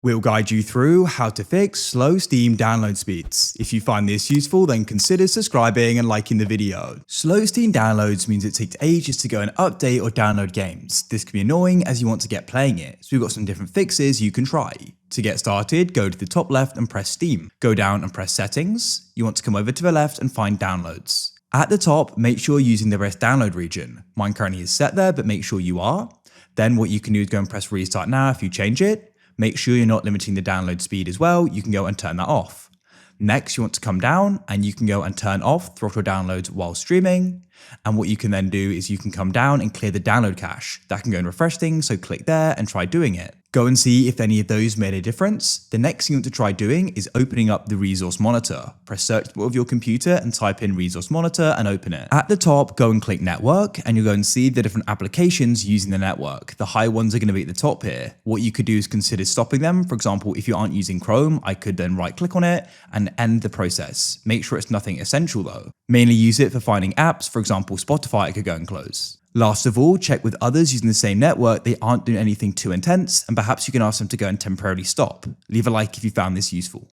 We'll guide you through how to fix slow Steam download speeds. If you find this useful, then consider subscribing and liking the video. Slow Steam downloads means it takes ages to go and update or download games. This can be annoying as you want to get playing it, so we've got some different fixes you can try. To get started, go to the top left and press Steam. Go down and press Settings. You want to come over to the left and find Downloads. At the top, make sure you're using the best download region. Mine currently is set there, but make sure you are. Then what you can do is go and press Restart Now if you change it. Make sure you're not limiting the download speed as well. You can go and turn that off. Next, you want to come down and you can go and turn off throttle downloads while streaming. And what you can then do is you can come down and clear the download cache. That can go and refresh things, so click there and try doing it. Go and see if any of those made a difference. The next thing you want to try doing is opening up the resource monitor. Press search bar of your computer and type in resource monitor and open it. At the top, go and click network and you'll go and see the different applications using the network. The high ones are going to be at the top here. What you could do is consider stopping them. For example, if you aren't using Chrome, I could then right click on it and end the process. Make sure it's nothing essential though. Mainly use it for finding apps. For example, Spotify I could go and close. Last of all, check with others using the same network they aren't doing anything too intense, and perhaps you can ask them to go and temporarily stop. Leave a like if you found this useful.